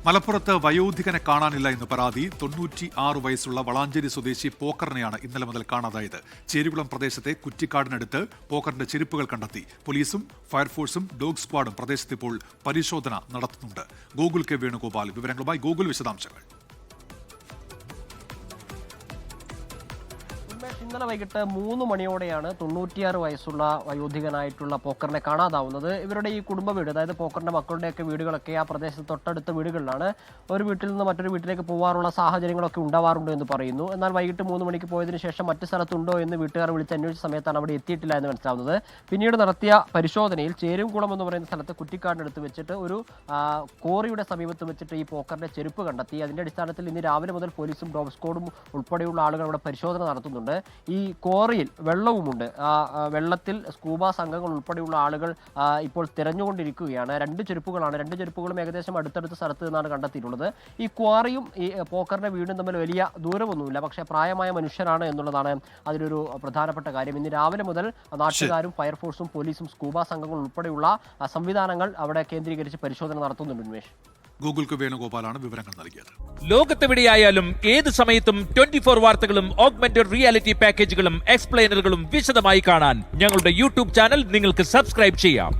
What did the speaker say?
മലപ്പുറത്ത് വയോധികനെ കാണാനില്ല എന്ന് പരാതി. 96 വയസ്സുള്ള വളാഞ്ചേരി സ്വദേശി പോക്കറിനെയാണ് ഇന്നലെ മുതൽ കാണാതായത്. ചേരുകുളം പ്രദേശത്തെ കുറ്റിക്കാടിനടുത്ത് പോക്കറിന്റെ ചെരുപ്പുകൾ കണ്ടെത്തി. പോലീസും ഫയർഫോഴ്സും ഡോഗ് സ്ക്വാഡും പ്രദേശത്ത് ഇപ്പോൾ പരിശോധന നടത്തുന്നുണ്ട്. ഗോകുൽ കെ വേണുഗോപാൽ വിവരങ്ങളുമായി. ഗോകുൽ, വിശദാംശങ്ങൾ. ഇന്നലെ വൈകിട്ട് 3 മണിയോടെയാണ് 96 വയസ്സുള്ള വയോധികനായിട്ടുള്ള പോക്കറിനെ കാണാതാവുന്നത്. ഇവരുടെ ഈ കുടുംബ വീട്, അതായത് പോക്കറിന്റെ മക്കളുടെയൊക്കെ വീടുകളൊക്കെ ആ പ്രദേശത്ത് തൊട്ടടുത്ത വീടുകളിലാണ്. ഒരു വീട്ടിൽ നിന്ന് മറ്റൊരു വീട്ടിലേക്ക് പോകാനുള്ള സാഹചര്യങ്ങളൊക്കെ ഉണ്ടാവാറുണ്ട് എന്ന് പറയുന്നു. എന്നാൽ വൈകിട്ട് 3 മണിക്ക് പോയതിനു ശേഷം മറ്റു സ്ഥലത്തുണ്ടോ എന്ന് വീട്ടുകാർ വിളിച്ച് അന്വേഷിച്ച സമയത്താണ് അവിടെ എത്തിയിട്ടില്ല എന്ന് മനസ്സിലാവുന്നത്. പിന്നീട് നടത്തിയ പരിശോധനയിൽ ചേരുംകുളം എന്ന് പറയുന്ന സ്ഥലത്ത് കുറ്റിക്കാടിനടുത്ത് വെച്ചിട്ട് ഒരു കോറിയുടെ സമീപത്ത് വെച്ചിട്ട് ഈ പോക്കറിന്റെ ചെരുപ്പ് കണ്ടെത്തി. അതിന്റെ അടിസ്ഥാനത്തിൽ ഇന്ന് രാവിലെ മുതൽ പോലീസും ഡോഗ് സ്ക്വാഡും ഉൾപ്പെടെയുള്ള ആളുകൾ അവിടെ പരിശോധന നടത്തുന്നുണ്ട്. ഈ കോറിയിൽ വെള്ളവുമുണ്ട്. വെള്ളത്തിൽ സ്കൂബ സംഘങ്ങൾ ഉൾപ്പെടെയുള്ള ആളുകൾ ഇപ്പോൾ തിരഞ്ഞുകൊണ്ടിരിക്കുകയാണ്. 2 ചെരുപ്പുകളാണ്. 2 ചെരുപ്പുകളും ഏകദേശം അടുത്തടുത്ത സ്ഥലത്ത് നിന്നാണ് കണ്ടെത്തിയിട്ടുള്ളത്. ഈ ക്വാറിയും ഈ പോക്കറിന്റെ വീടും തമ്മിൽ വലിയ ദൂരമൊന്നുമില്ല. പക്ഷേ പ്രായമായ മനുഷ്യരാണ് എന്നുള്ളതാണ് അതിലൊരു പ്രധാനപ്പെട്ട കാര്യം. ഇന്ന് രാവിലെ മുതൽ നാട്ടുകാരും ഫയർഫോഴ്സും പോലീസും സ്കൂബ സംഘങ്ങൾ ഉൾപ്പെടെയുള്ള സംവിധാനങ്ങൾ അവിടെ കേന്ദ്രീകരിച്ച് പരിശോധന നടത്തുന്നുണ്ട്. ഉന്മേഷ്, ഗൂഗിൾ കെ വേണുഗോപാലാണ് വിവരങ്ങൾ നൽകിയത്. ലോകത്തെവിടെയായാലും ഏത് സമയത്തും 24 വാർത്തകളും ഓഗ്മെന്റഡ് റിയാലിറ്റി പാക്കേജുകളും എക്സ്പ്ലെയിനറുകളും വിശദമായി കാണാൻ ഞങ്ങളുടെ യൂട്യൂബ് ചാനൽ നിങ്ങൾക്ക് സബ്സ്ക്രൈബ് ചെയ്യാം.